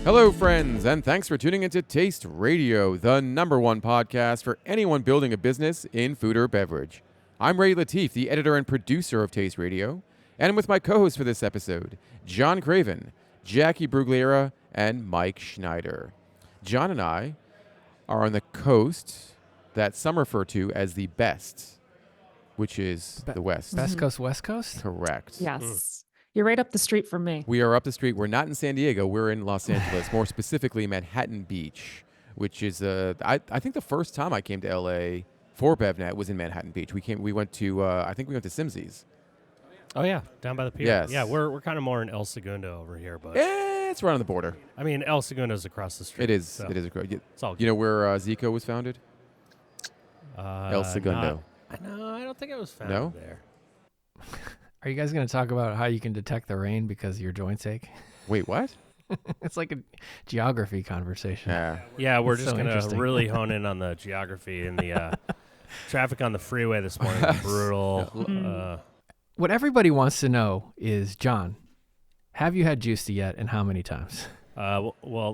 Hello, friends, and thanks for tuning into Taste Radio, the #1 podcast for anyone building a business in food or beverage. I'm Ray Latif, the editor and producer of Taste Radio, and I'm with my co-hosts for this episode, John Craven, Jacqui Brugliera, and Mike Schneider. John and I are on the coast that some refer to as the best, which is the West. Best Coast, West Coast? Correct. Yes. You're right up the street from me. We are up the street. We're not in San Diego. We're in Los Angeles, more specifically Manhattan Beach, which is, I think the first time I came to LA for BevNET was in Manhattan Beach. We went to Simsey's. Oh yeah, down by the pier. Yes. Yeah, we're kind of more in El Segundo over here, but It's right on the border. I mean El Segundo's across the street. It is. So It is. it's all good. You know where Zico was founded? El Segundo. No, I don't think it was founded No? there. Are you guys going to talk about how you can detect the rain because of your joint's ache? Wait, what? It's like a geography conversation. Yeah. Yeah, we're It's just so gonna interesting. really hone in on the geography and the traffic on the freeway this morning. Was brutal. What everybody wants to know is, John, have you had Juicy yet and how many times? Here we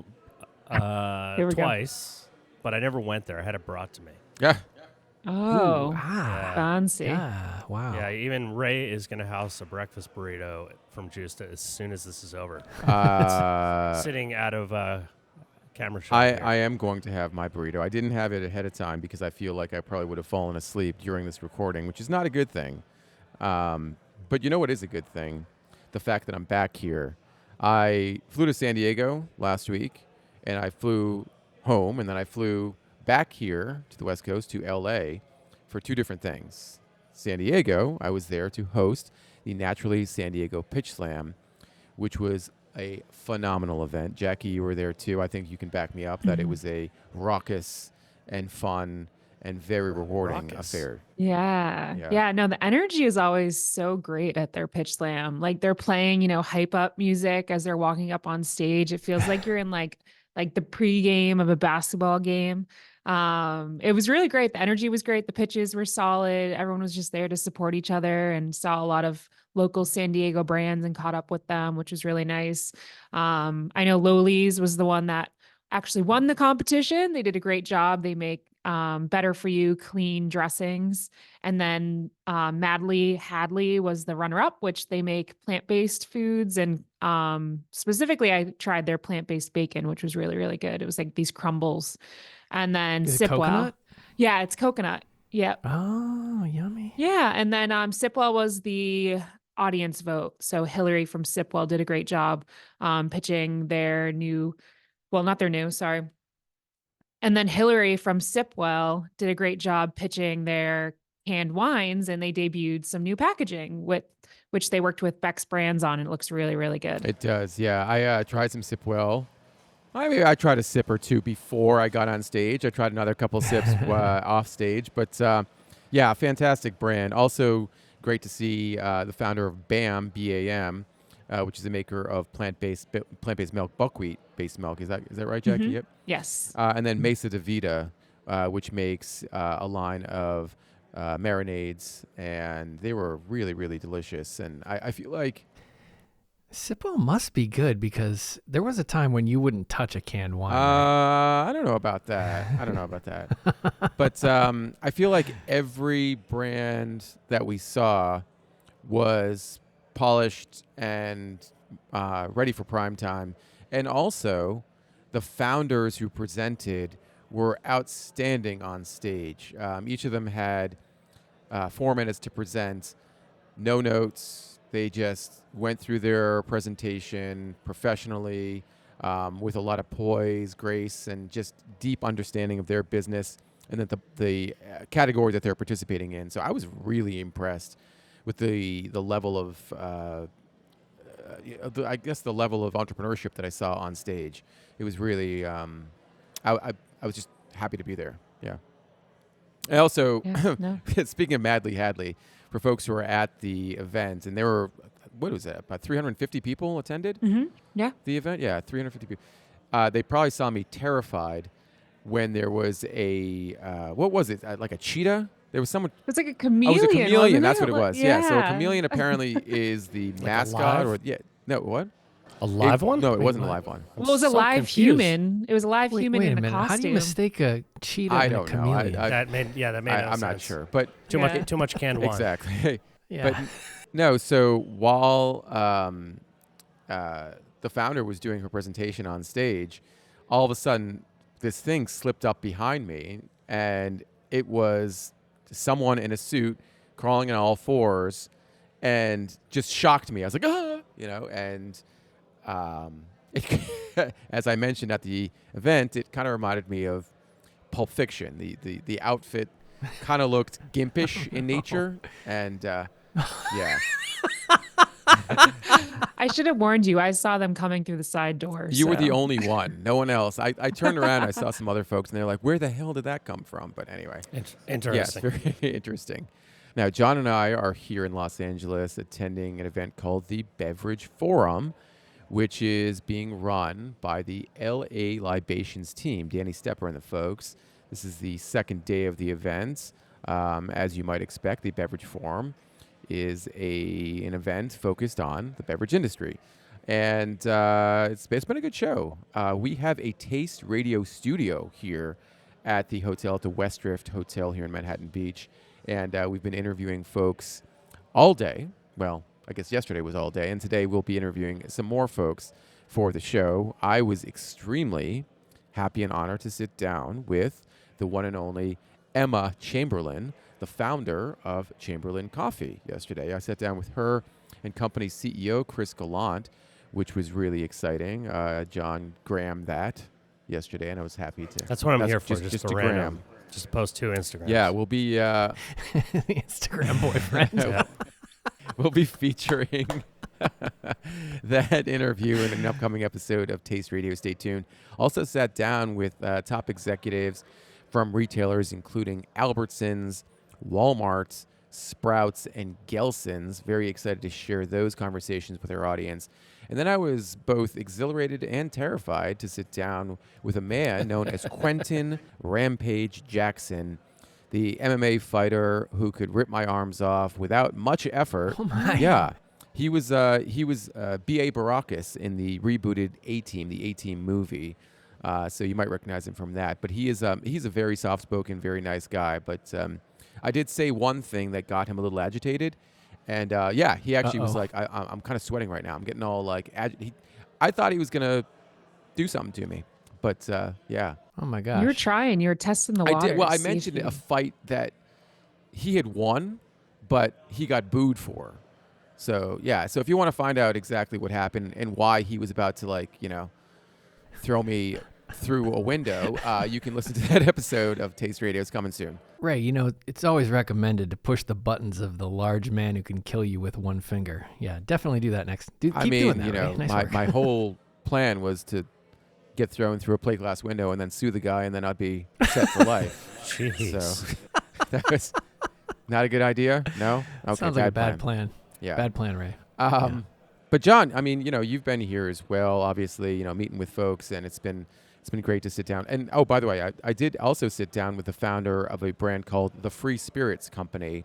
go. Twice, but I never went there. I had it brought to me. Yeah. Oh, Ah. fancy. Yeah, wow. Yeah, even Ray is gonna house a breakfast burrito from Justa as soon as this is over. Sitting out of camera shot. here. I am going to have my burrito. I didn't have it ahead of time because I feel like I probably would have fallen asleep during this recording, which is not a good thing. But you know what is a good thing? The fact that I'm back here. I flew to San Diego last week, and I flew home, and then I flew back here to the West Coast to LA for two different things. San Diego, I was there to host the Naturally San Diego Pitch Slam, which was a phenomenal event. Jacqui, you were there too. I think you can back me up that it was a raucous and fun and very rewarding Raucous. affair. Yeah. Yeah. Yeah. No, the energy is always so great at their pitch slam. Like they're playing, hype up music as they're walking up on stage. It feels like you're in like the pregame of a basketball game. It was really great. The energy was great. The pitches were solid. Everyone was just there to support each other and saw a lot of local San Diego brands and caught up with them, which was really nice. I know Loli's was the one that actually won the competition. They did a great job. They make better for you clean dressings. And then Madly Hadley was the runner-up, which they make plant-based foods. And specifically, I tried their plant-based bacon, which was really, really good. It was like these crumbles. And then Is it Sipwell. coconut? Yeah, it's coconut. Yep. Oh, yummy. Yeah. And then Sipwell was the audience vote. So Hillary from Sipwell did a great job pitching their not their new, sorry. And then Hillary from Sipwell did a great job pitching their canned wines, and they debuted some new packaging which they worked with Beck's brands on, and it looks really, really good. It does, yeah. I tried some Sipwell. I tried a sip or two before I got on stage. I tried another couple sips off stage. But, yeah, fantastic brand. Also great to see the founder of BAM, B-A-M, which is a maker of plant-based milk, buckwheat-based milk. Is that right, Jacqui? Mhm. Yep. Yes. And then Mesa de Vida, which makes a line of marinades, and they were really, really delicious. And I feel like Sipwell must be good because there was a time when you wouldn't touch a canned wine. Right? I don't know about that. But I feel like every brand that we saw was polished and ready for prime time. And also, the founders who presented were outstanding on stage. Each of them had 4 minutes to present, no notes. They just went through their presentation professionally, with a lot of poise, grace, and just deep understanding of their business and then the category that they're participating in. So I was really impressed with the level of, the level of entrepreneurship that I saw on stage. It was really, I was just happy to be there. Yeah. And also, Yeah, no. speaking of Madly Hadley, for folks who were at the event, and there were, what was that, about 350 people attended Yeah. the event? Yeah, 350 people. They probably saw me terrified when there was a, what was it, like a cheetah? There was someone. It was like a chameleon. Oh, it was a chameleon. wasn't That's it? what it was. Yeah. So a chameleon apparently is the mascot, live? or no, what? A live one? No, it wasn't a live one. Well, it was a so live confused. human. It was a live human Wait in a a minute. costume. How do you mistake a cheetah I and a don't know. chameleon? That made no I'm sense. not sure, but Too Yeah. much canned wine. exactly. Yeah. But no, so while the founder was doing her presentation on stage, all of a sudden this thing slipped up behind me, and it was someone in a suit crawling on all fours, and just shocked me. I was like, ah, and as I mentioned at the event, it kind of reminded me of Pulp Fiction. The outfit kind of looked gimpish in nature, and yeah. I should have warned you. I saw them coming through the side door. You were the so. only one. No one else. I turned around. I saw some other folks, and they're like, "Where the hell did that come from?" But anyway, Interesting. yes, very interesting. Now, John and I are here in Los Angeles attending an event called the Beverage Forum, which is being run by the LA Libations team, Danny Stepper and the folks. This is the second day of the event. As you might expect, the Beverage Forum is an event focused on the beverage industry. And it's been a good show. We have a Taste Radio studio here at the hotel, at the West Drift Hotel here in Manhattan Beach. And we've been interviewing folks all day. Well, I guess yesterday was all day. And today we'll be interviewing some more folks for the show. I was extremely happy and honored to sit down with the one and only Emma Chamberlain, the founder of Chamberlain Coffee, yesterday. I sat down with her and company CEO, Chris Gallant, which was really exciting. John Graham that yesterday, and I was happy to. That's what I'm here for, just a random. Graham. Just post 2 Instagrams. Yeah, we'll be The Instagram boyfriend. Yeah. we'll be featuring that interview in an upcoming episode of Taste Radio. Stay tuned. Also sat down with top executives from retailers including Albertsons, Walmart, Sprouts, and Gelson's. Very excited to share those conversations with our audience. And then I was both exhilarated and terrified to sit down with a man known as Quentin Rampage Jackson, the MMA fighter who could rip my arms off without much effort. Oh my. Yeah. He was B.A. Baracus in the rebooted A-Team, the A-Team movie. So you might recognize him from that. But he's a very soft-spoken, very nice guy. But I did say one thing that got him a little agitated. And, he actually was like, I'm kind of sweating right now. I'm getting all, like, I thought he was going to do something to me. But, yeah. Oh, my gosh. You were trying. You were testing the I waters. did. Well, I see if mentioned you- a fight that he had won, but he got booed for. So, yeah. So if you want to find out exactly what happened and why he was about to, throw me through a window, you can listen to that episode of Taste Radio. It's coming soon. Ray, it's always recommended to push the buttons of the large man who can kill you with one finger. Yeah, definitely do that next. Keep doing that, Ray. Nice work. my whole plan was to get thrown through a plate glass window and then sue the guy, and then I'd be set for life. Jeez. So that was not a good idea. No, okay, Sounds like a bad plan. Yeah, Bad plan, Ray. But John, I mean, you've been here as well. Obviously, meeting with folks, and it's been great to sit down. And oh, by the way, I did also sit down with the founder of a brand called the Free Spirits Company,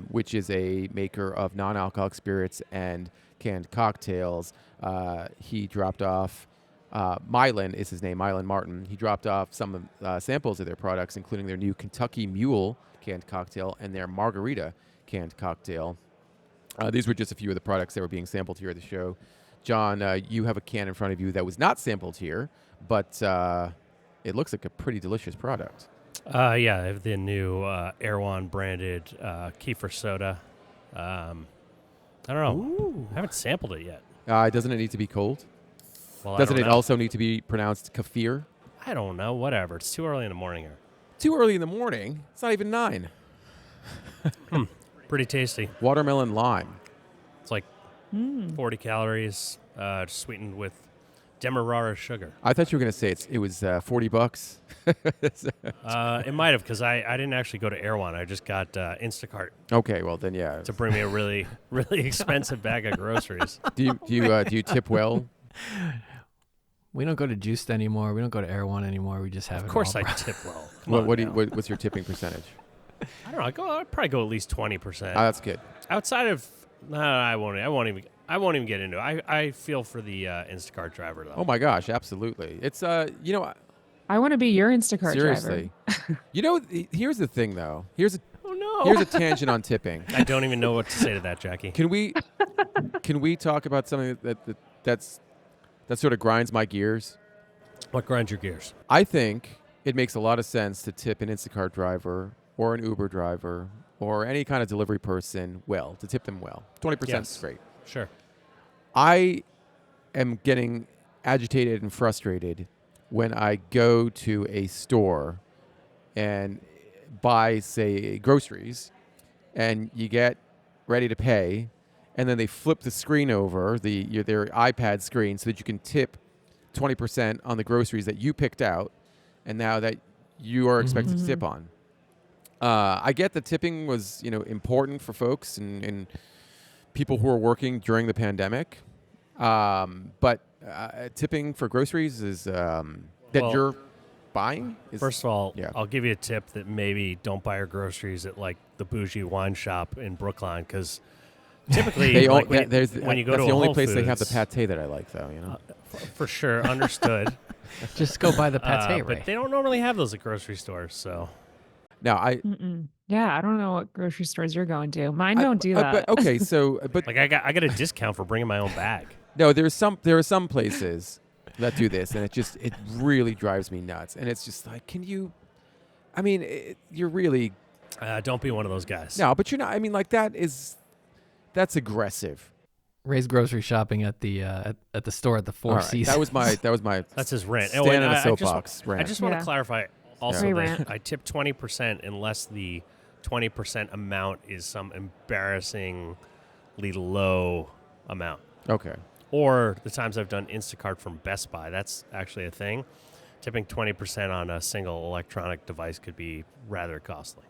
which is a maker of non-alcoholic spirits and canned cocktails. He dropped off. Mylan is his name, Mylan Martin. He dropped off some samples of their products, including their new Kentucky Mule canned cocktail and their Margarita canned cocktail. These were just a few of the products that were being sampled here at the show. John, you have a can in front of you that was not sampled here, but it looks like a pretty delicious product. I have the new Erewhon branded kefir soda. I don't know. Ooh. I haven't sampled it yet. Doesn't it need to be cold? Well, Doesn't I it don't know. also need to be pronounced kefir? I don't know. Whatever. It's too early in the morning here. Too early in the morning. It's not even 9. Pretty tasty. Watermelon lime. It's like 40 calories, sweetened with Demerara sugar. I thought you were going to say it was $40. It might have, because I didn't actually go to Erewhon. I just got Instacart Okay, well then, yeah. to bring me a really, really expensive bag of groceries. Do you tip well? We don't go to Juiced anymore. We don't go to Erewhon anymore. We just have it. Of course all. I tip well. Come on now. What's your tipping percentage? I don't know. I'd probably go at least 20%. That's good. Outside of, no, I won't even. I won't even get into it. I feel for the Instacart driver, though. Oh, my gosh, absolutely. It's, I want to be your Instacart seriously. driver. Here's the thing, though. Oh, no. Here's a tangent on tipping. I don't even know what to say to that, Jacqui. Can we talk about something that sort of grinds my gears? What grinds your gears? I think it makes a lot of sense to tip an Instacart driver or an Uber driver or any kind of delivery person to tip them well. 20% is great. Sure. I am getting agitated and frustrated when I go to a store and buy, say, groceries, and you get ready to pay, and then they flip the screen over, their iPad screen, so that you can tip 20% on the groceries that you picked out, and now that you are expected to tip on. I get that tipping was, important for folks and people who are working during the pandemic, but tipping for groceries is you're buying? First of all, I'll give you a tip that maybe don't buy your groceries at like the bougie wine shop in Brookline, because typically when you go to the only Whole place Foods, they have the pate that I like, though. For sure, understood. Just go buy the pate, Ray. But they don't normally have those at grocery stores, so. Now Yeah, I don't know what grocery stores you're going to. Mine don't do that. But, okay, so like I got a discount for bringing my own bag. No, there are some places that do this, and it really drives me nuts. And it's just like, you're really don't be one of those guys. No, but you're not. I mean, like that's aggressive. Ray's grocery shopping at the store at the Four Seasons. That was my. That's his rant. Stand on a soapbox rant. I just want to clarify also that I tip 20% unless the 20% amount is some embarrassingly low amount. Okay. Or the times I've done Instacart from Best Buy, that's actually a thing. Tipping 20% on a single electronic device could be rather costly.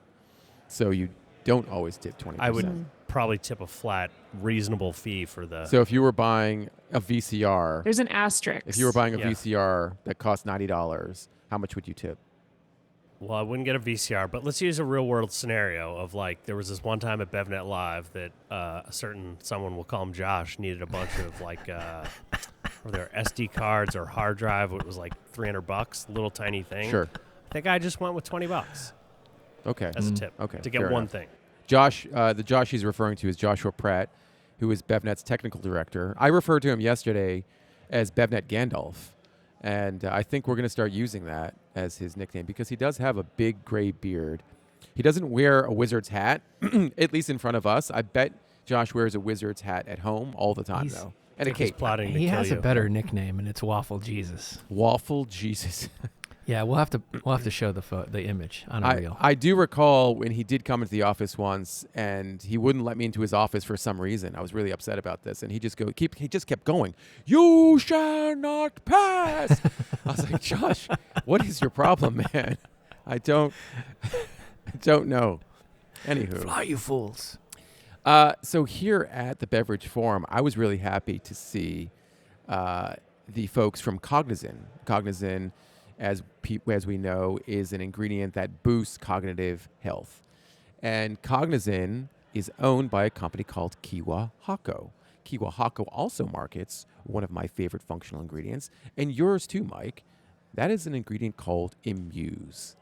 So you don't always tip 20%. I would probably tip a flat, reasonable fee for the... So if you were buying a VCR... There's an asterisk. If you were buying a VCR that cost $90, how much would you tip? Well, I wouldn't get a VCR, but let's use a real-world scenario of, like, there was this one time at BevNET Live that a certain someone, we'll call him Josh, needed a bunch of, like, whether SD cards or hard drive. It was, like, $300, little tiny thing. Sure. I think I just went with $20. Okay. As a tip. Okay. To get one thing. Josh, the Josh he's referring to is Joshua Pratt, who is BevNet's technical director. I referred to him yesterday as BevNET Gandalf. And I think we're going to start using that as his nickname because he does have a big gray beard. He doesn't wear a wizard's hat, at least in front of us. I bet Josh wears a wizard's hat at home all the time, though. And a cape. He has a better nickname, and it's Waffle Jesus. Waffle Jesus. Yeah, we'll have to show the image on a reel. I do recall when he did come into the office once, and he wouldn't let me into his office for some reason. I was really upset about this, and he just kept going. You shall not pass. I was like, Josh, what is your problem, man? I don't know. Anywho, fly, you fools. So here at the Beverage Forum, I was really happy to see the folks from Cognizin. Cognizin, as we know, is an ingredient that boosts cognitive health. And Cognizin is owned by a company called Kiwa Hako. Kiwa Hako also markets one of my favorite functional ingredients, and yours too, Mike. That is an ingredient called Immuse.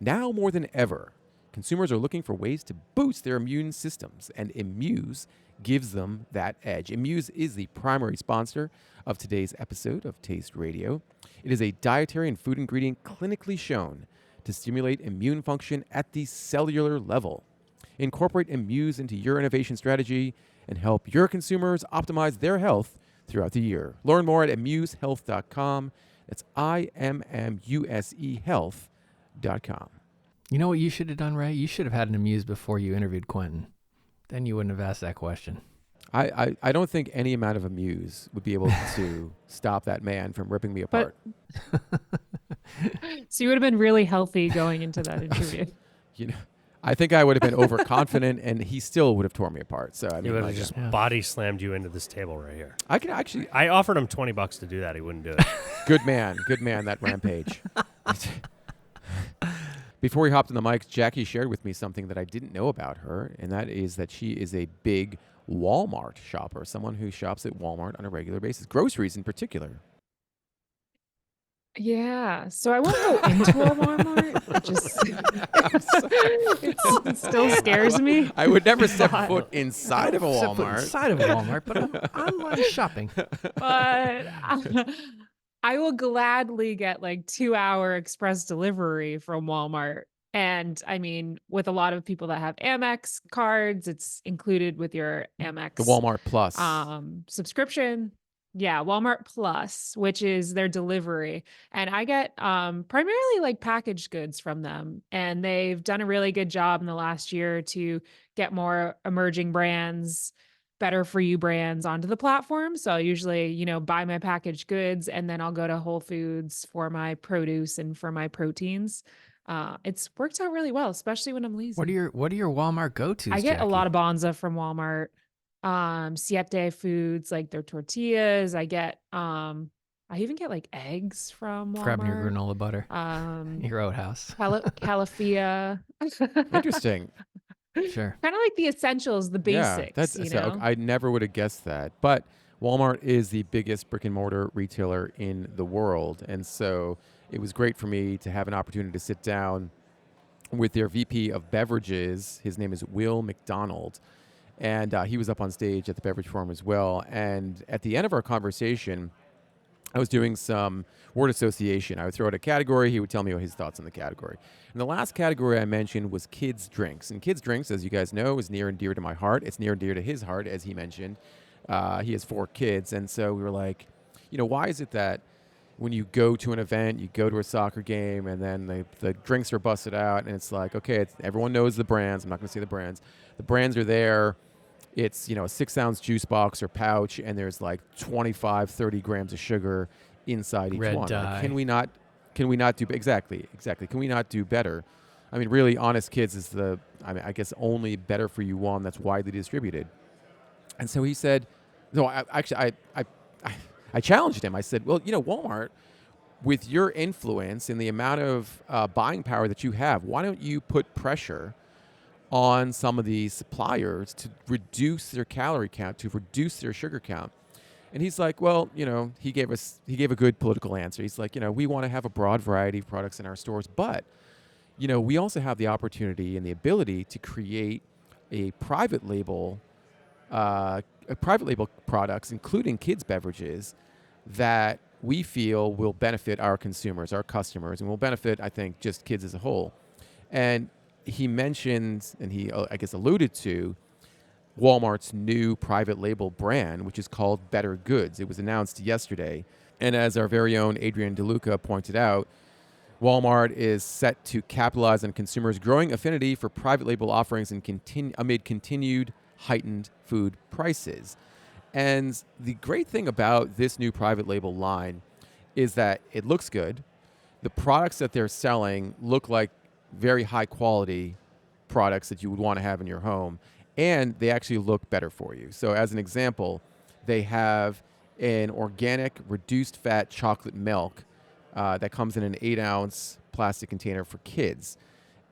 Now more than ever, consumers are looking for ways to boost their immune systems, and Immuse gives them that edge. Immuse is the primary sponsor of today's episode of Taste Radio. It is a dietary and food ingredient clinically shown to stimulate immune function at the cellular level. Incorporate Immuse into your innovation strategy and help your consumers optimize their health throughout the year. Learn more at ImmuseHealth.com. That's IMMUSE Health.com. You know what you should have done, Ray? You should have had an Immuse before you interviewed Quentin. Then you wouldn't have asked that question. I don't think any amount of Immuse would be able to stop that man from ripping me apart. So you would have been really healthy going into that interview. I think I would have been overconfident, and he still would have torn me apart. So He would have just body slammed you into this table right here. I offered him $20 to do that. He wouldn't do it. Good man, that Rampage. Before we hopped on the mics, Jacqui shared with me something that I didn't know about her, and that is that she is a big Walmart shopper, someone who shops at Walmart on a regular basis, groceries in particular. Yeah, so I won't go into a Walmart. It just it still scares me. I would never step But- foot inside of a Step foot Walmart. inside of a Walmart, but I'm online shopping. But I will gladly get like 2-hour express delivery from Walmart. And I mean, with a lot of people that have Amex cards, it's included with your Amex The Walmart Plus. subscription. Yeah, Walmart Plus, which is their delivery. And I get primarily like packaged goods from them. And they've done a really good job in the last year to get more emerging brands, better for you brands onto the platform. So I'll usually, buy my packaged goods and then I'll go to Whole Foods for my produce and for my proteins. It's worked out really well, especially when I'm lazy. What are your Walmart go-tos? I get Jacqui? a lot of Bonza from Walmart. Siete Foods, like their tortillas. I even get like eggs from Walmart. Grabbing your granola butter, your Roadhouse. Calafia. Interesting. Sure. Kind of like the essentials, the basics. I never would have guessed that. But Walmart is the biggest brick and mortar retailer in the world. And so it was great for me to have an opportunity to sit down with their VP of beverages. His name is Will McDonald. And he was up on stage at the Beverage Forum as well. And at the end of our conversation, I was doing some word association. I would throw out a category. He would tell me his thoughts on the category. And the last category I mentioned was kids' drinks. And kids' drinks, as you guys know, is near and dear to my heart. It's near and dear to his heart, as he mentioned. He has 4 kids. And so we were like, why is it that when you go to an event, you go to a soccer game, and then the drinks are busted out, and it's like, okay, everyone knows the brands. I'm not going to say the brands. The brands are there. It's, a 6-ounce juice box or pouch, and there's like 25, 30 grams of sugar inside each Red one. dye. Like, can we not do exactly? Can we not do better? I mean, really, Honest Kids is I guess only better for you one that's widely distributed. And so he said, no, I challenged him. I said, well, Walmart, with your influence and the amount of buying power that you have, why don't you put pressure on some of these suppliers to reduce their calorie count, to reduce their sugar count? And he's like, well, he gave a good political answer. He's like, we want to have a broad variety of products in our stores, but, we also have the opportunity and the ability to create a private label products, including kids beverages, that we feel will benefit our consumers, our customers, and will benefit, I think, just kids as a whole. And he mentioned, and he, I guess, alluded to Walmart's new private label brand, which is called BetterGoods. It was announced yesterday. And as our very own Adrian DeLuca pointed out, Walmart is set to capitalize on consumers' growing affinity for private label offerings and amid continued heightened food prices. And the great thing about this new private label line is that it looks good. The products that they're selling look like very high quality products that you would want to have in your home, and they actually look better for you. So as an example, they have an organic reduced fat chocolate milk that comes in an 8-ounce plastic container for kids.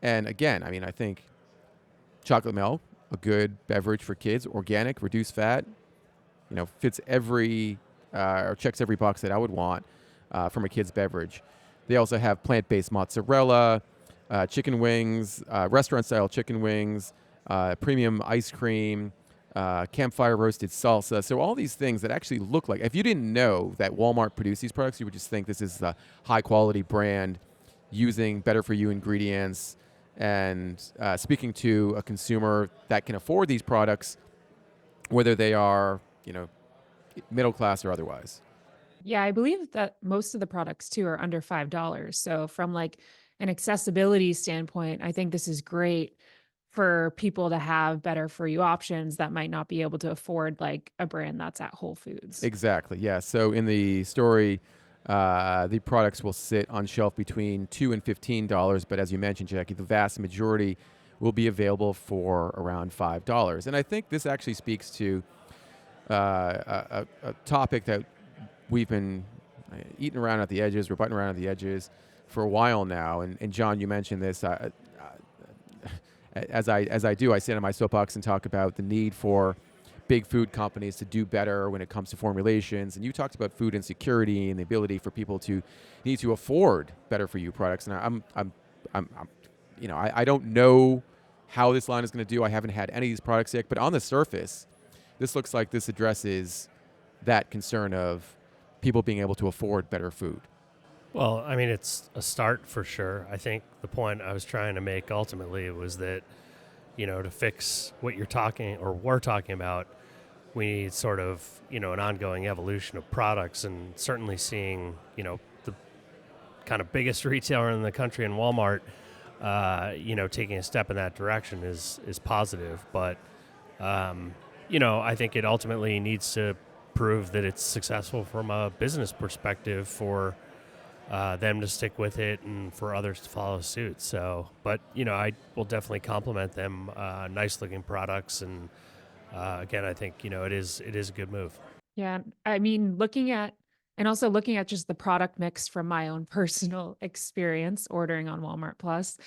And again, I think chocolate milk, a good beverage for kids, organic, reduced fat, fits or checks every box that I would want from a kid's beverage. They also have plant-based mozzarella, chicken wings, restaurant-style chicken wings, premium ice cream, campfire roasted salsa. So all these things that actually look like, if you didn't know that Walmart produced these products, you would just think this is a high-quality brand using better-for-you ingredients and speaking to a consumer that can afford these products, whether they are, middle class or otherwise. Yeah, I believe that most of the products too are under $5. So from like an accessibility standpoint, I think this is great for people to have better for you options that might not be able to afford like a brand that's at Whole Foods. Exactly. Yeah. So in the story, the products will sit on shelf between $2 and $15, but as you mentioned, Jacqui, the vast majority will be available for around $5. And I think this actually speaks to a topic that we've been eating around at the edges, we're butting around at the edges for a while now. And John, you mentioned this. As I do, I sit on my soapbox and talk about the need for big food companies to do better when it comes to formulations. And you talked about food insecurity and the ability for people to need to afford better for you products. And I don't know how this line is going to do. I haven't had any of these products yet, but on the surface, this looks like this addresses that concern of people being able to afford better food. Well, I mean, it's a start for sure. I think the point I was trying to make ultimately was that, to fix what we're talking about, we need sort of, an ongoing evolution of products, and certainly seeing, the kind of biggest retailer in the country in Walmart, taking a step in that direction is positive. But, I think it ultimately needs to prove that it's successful from a business perspective for them to stick with it and for others to follow suit. So, but, I will definitely compliment them. Nice looking products. And again, I think, it is a good move. Yeah. I mean, looking at just the product mix from my own personal experience ordering on Walmart Plus,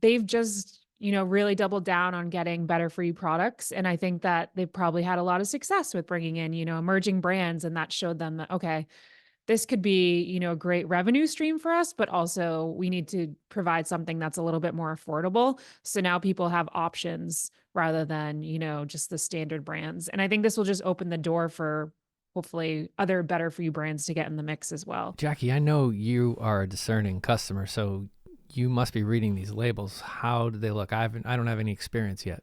they've just, really doubled down on getting better for you products. And I think that they've probably had a lot of success with bringing in, emerging brands. And that showed them that, okay, this could be, a great revenue stream for us, but also we need to provide something that's a little bit more affordable. So now people have options rather than, just the standard brands. And I think this will just open the door for hopefully other better for you brands to get in the mix as well. Jacqui, I know you are a discerning customer, so you must be reading these labels. How do they look? I don't have any experience yet.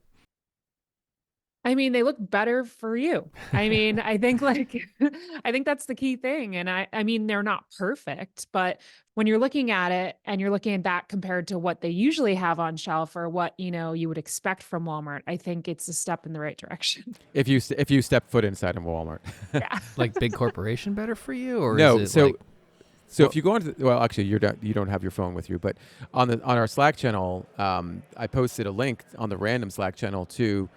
I mean, they look better for you. I mean, I think I think that's the key thing. And I mean, they're not perfect, but when you're looking at it and you're looking at that compared to what they usually have on shelf or what, you would expect from Walmart, I think it's a step in the right direction. If you step foot inside of Walmart. Yeah. Like big corporation better for you? Or no, is it so if you go into actually you don't have your phone with you, but on our Slack channel, I posted a link on the random Slack channel to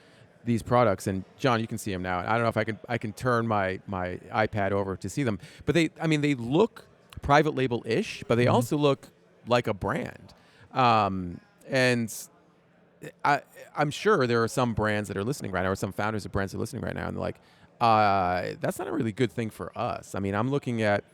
these products, and John, you can see them now. I don't know if I can turn my iPad over to see them, but they look private label-ish, but they also look like a brand. And I'm sure there are some brands that are listening right now, or some founders of brands that are listening right now, and they're like, that's not a really good thing for us. I mean, I'm looking at,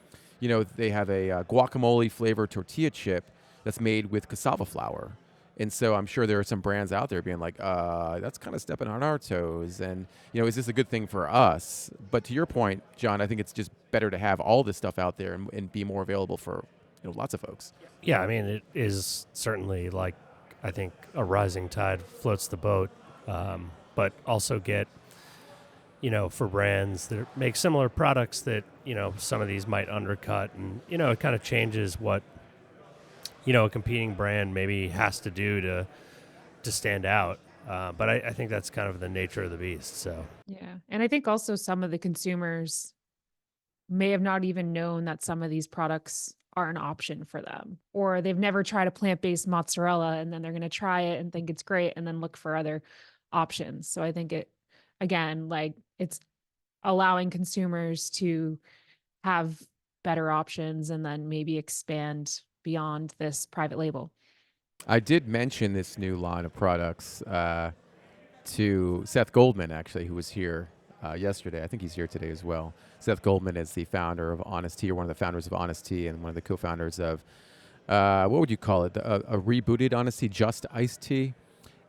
they have a guacamole flavored tortilla chip that's made with cassava flour. And so I'm sure there are some brands out there being like, that's kind of stepping on our toes. And, is this a good thing for us? But to your point, John, I think it's just better to have all this stuff out there and be more available for, lots of folks. Yeah, I mean, it is certainly I think a rising tide floats the boat, but also get, for brands that make similar products that, some of these might undercut. And, it kind of changes what, a competing brand maybe has to do to stand out. But I think that's kind of the nature of the beast. So yeah. And I think also some of the consumers may have not even known that some of these products are an option for them, or they've never tried a plant-based mozzarella and then they're going to try it and think it's great and then look for other options. So I think it's allowing consumers to have better options and then maybe expand beyond this private label. I did mention this new line of products to Seth Goldman, actually, who was here yesterday. I think he's here today as well. Seth Goldman is the founder of Honest Tea, or one of the founders of Honest Tea, and one of the co-founders of, what would you call it, a rebooted Honest Tea, Just Iced Tea.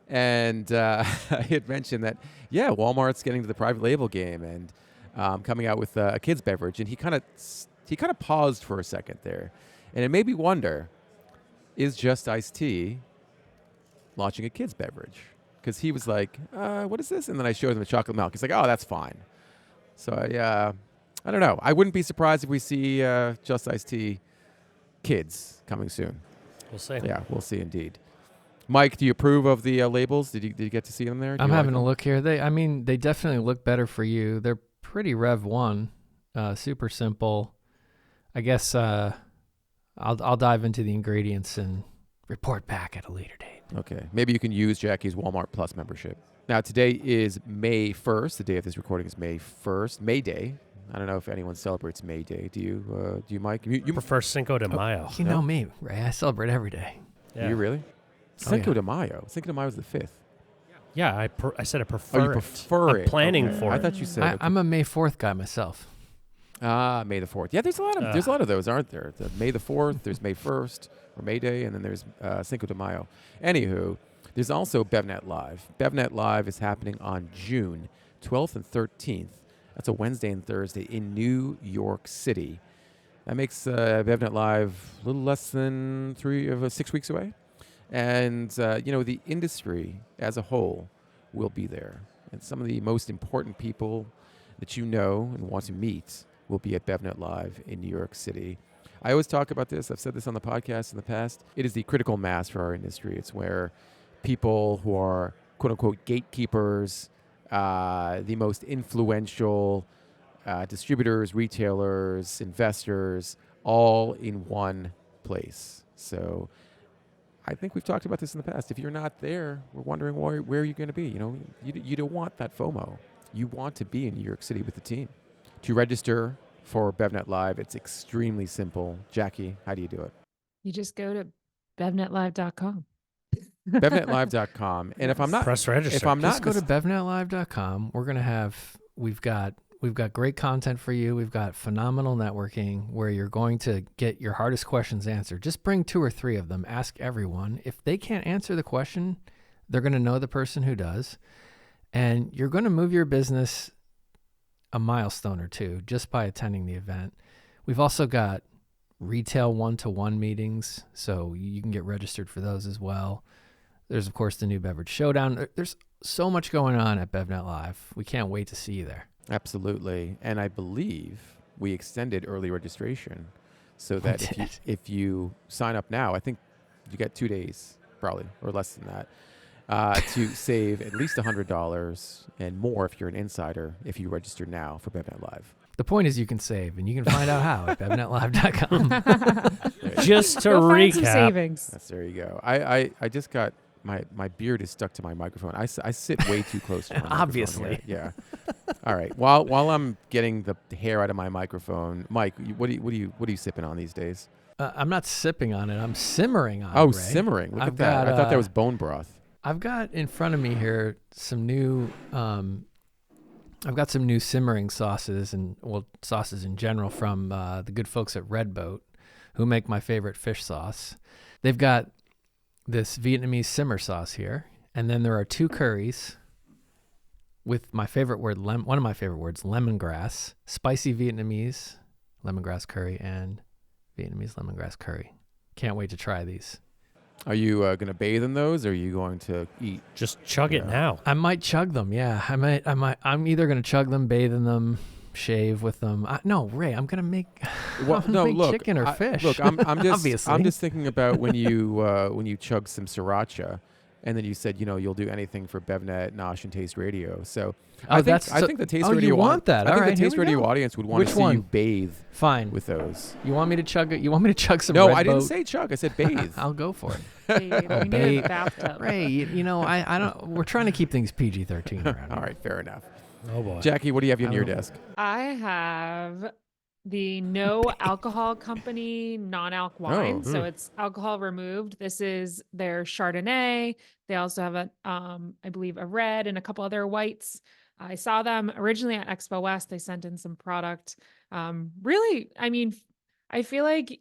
And I had mentioned that, Walmart's getting to the private label game and coming out with a kid's beverage. And he kind of paused for a second there. And it made me wonder, is Just Iced Tea launching a kid's beverage? Because he was like, what is this? And then I showed him the chocolate milk. He's like, oh, that's fine. So I don't know. I wouldn't be surprised if we see Just Iced Tea kids coming soon. We'll see. Yeah, we'll see indeed. Mike, do you approve of the labels? Did you get to see them there? I'm having a look here. They definitely look better for you. They're pretty Rev 1, super simple. I guess I'll dive into the ingredients and report back at a later date. Okay. Maybe you can use Jacqui's Walmart Plus membership. Now, today is May 1st. The day of this recording is May 1st, May Day. I don't know if anyone celebrates May Day. Do you, Mike? You prefer Cinco de Mayo. You know me, Ray. I celebrate every day. Yeah. Do you really? Cinco de Mayo. Cinco de Mayo is the 5th. Yeah, I said I prefer you prefer it. it. I'm planning Okay. for I it. thought you said. I'm a May 4th guy myself. May the 4th. Yeah, there's a lot of those, aren't there? The May the 4th, there's May 1st, or May Day, and then there's Cinco de Mayo. Anywho, there's also BevNET Live. BevNET Live is happening on June 12th and 13th. That's a Wednesday and Thursday in New York City. That makes BevNET Live a little less than 6 weeks away. And, the industry as a whole will be there. And some of the most important people that you know and want to meet will be at BevNET Live in New York City. I always talk about this. I've said this on the podcast in the past. It is the critical mass for our industry. It's where people who are, quote unquote, gatekeepers, the most influential distributors, retailers, investors, all in one place. So I think we've talked about this in the past. If you're not there, we're wondering where you're going to be. You don't want that FOMO. You want to be in New York City with the team. To register for BevNET Live, it's extremely simple. Jacqui, how do you do it? You just go to BevNET.com. BevNET.com. And if I'm not, Press register. Just go to BevNetLive.com. We've got great content for you. We've got phenomenal networking where you're going to get your hardest questions answered. Just bring 2 or 3 of them. Ask everyone. If they can't answer the question, they're going to know the person who does. And you're going to move your business a milestone or 2 just by attending the event. We've also got retail 1-to-1 meetings, so you can get registered for those as well. There's, of course, the new Beverage Showdown. There's so much going on at BevNET Live. We can't wait to see you there. Absolutely. And I believe we extended early registration so that if you sign up now, I think you get 2 days probably, or less than that, to save at least $100 and more if you're an insider if you register now for BevNET Live. The point is you can save, and you can find out how at BevNetLive.com. Just to Go find some recap, savings. There you go. I just got my beard is stuck to my microphone. I sit way too close to my microphone. Obviously. Yeah. All right. While I'm getting the hair out of my microphone, Mike, what are you sipping on these days? I'm not sipping on it. I'm simmering on it. Oh, Ray. simmering. Look I've at that. got, I thought that was bone broth. I've got in front of me here some new simmering sauces and sauces in general from the good folks at Red Boat, who make my favorite fish sauce. They've got this Vietnamese simmer sauce here, and then there are 2 curries with my favorite word, one of my favorite words, lemongrass, spicy Vietnamese lemongrass curry and Vietnamese lemongrass curry. Can't wait to try these. Are you going to bathe in those, or are you going to eat? just chug it now. I might chug them. Yeah, I might. I'm either gonna chug them, bathe in them, shave with them. No, Ray, I'm gonna make. Chicken or fish. Look, I'm just Obviously. I'm just thinking about when you chug some sriracha, and then you said you'll do anything for BevNet, Nosh, and Taste Radio. So I think the Taste Radio you want that? I All think right, the Taste here we Radio go. audience would want Which to see one? you bathe Fine. with those. You want me to chug it? You want me to chug some? No, Red I didn't Boat? say chug. I said bathe. I'll go for it. We need it in babe. the bathtub. Ray, I don't. We're trying to keep things PG-13 around. All here. right, fair enough. Oh boy. Jacqui, what do you have on your don't- desk? I have the No Alcohol Company non-alc wine. So it's alcohol removed. This is their Chardonnay. They also have I believe a red and a couple other whites. I saw them originally at Expo West. They sent in some product. Really, I mean, I feel like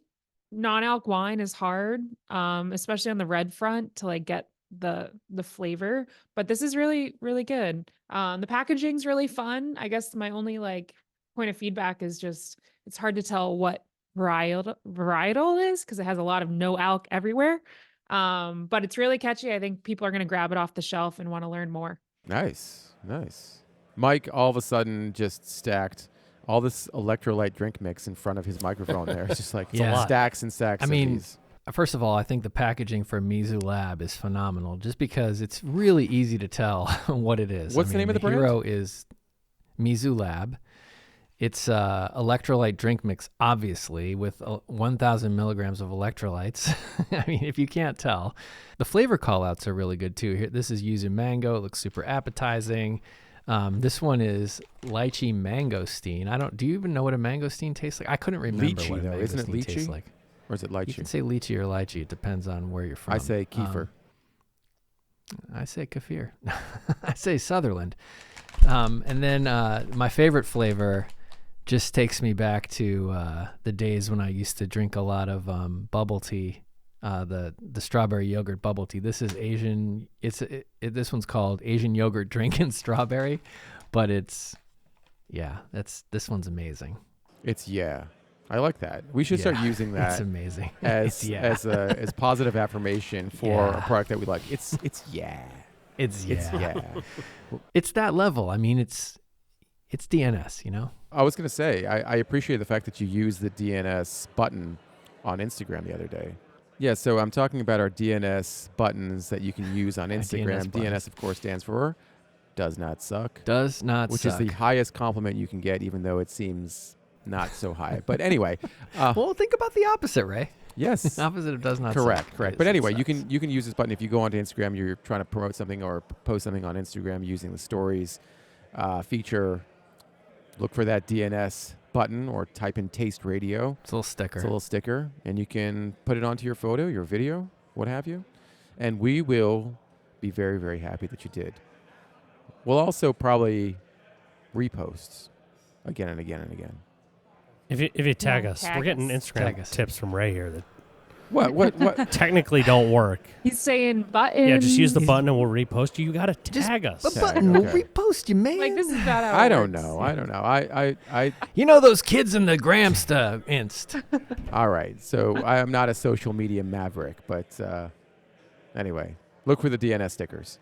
non-alc wine is hard, especially on the red front to get the flavor, but this is really, really good. The packaging's really fun. I guess my only point of feedback is just it's hard to tell what varietal is because it has a lot of no alc everywhere. But it's really catchy. I think people are going to grab it off the shelf and want to learn more. Nice. Mike all of a sudden just stacked all this electrolyte drink mix in front of his microphone there. It's just Yeah. stacks and stacks I of mean, these. First of all, I think the packaging for Mizu Lab is phenomenal just because it's really easy to tell what it is. What's the name of the brand? hero is Mizu Lab. It's electrolyte drink mix, obviously, with 1,000 milligrams of electrolytes. I mean, if you can't tell. The flavor callouts are really good, too. Here, this is yuzu mango. It looks super appetizing. This one is lychee mangosteen. Do you even know what a mangosteen tastes like? I couldn't remember Lychee, what a though. Isn't it mangosteen tastes lychee? like. Or is it You lychee? can say lychee or lychee. It depends on where you're from. I say kefir. I say kefir. I say Sutherland. And then my favorite flavor just takes me back to the days when I used to drink a lot of bubble tea, the strawberry yogurt bubble tea. This is Asian. This one's called Asian yogurt drink and strawberry, but this one's amazing. I like that. We should start using that. It's amazing. As positive affirmation for a product that we like. It's It's that level. I mean, it's DNS, you know? I was going to say, I appreciate the fact that you used the DNS button on Instagram the other day. Yeah, so I'm talking about our DNS buttons that you can use on Instagram. DNS, of course, stands for Does Not Suck. Does not which suck. Which is the highest compliment you can get, even though it seems not so high. But anyway. Well, think about the opposite, Ray. Yes. The opposite of does not suck. Correct. But anyway, you sucks. can use this button if you go onto Instagram, you're trying to promote something or post something on Instagram using the stories feature. Look for that DNS button or type in Taste Radio. It's a little sticker. It's a little sticker, and you can put it onto your photo, your video, what have you. And we will be very, very happy that you did. We'll also probably repost again and again and again. If you tag us, tag we're getting us. Instagram tips from Ray here that What? technically don't work. He's saying buttons. Yeah, just use the button and we'll repost you. You got to tag us. The Tag, button will okay. repost you, man. Like, this is not how it I don't works. know. I You know those kids in the Gramsta Inst. All right. So I am not a social media maverick, but anyway, look for the DNS stickers.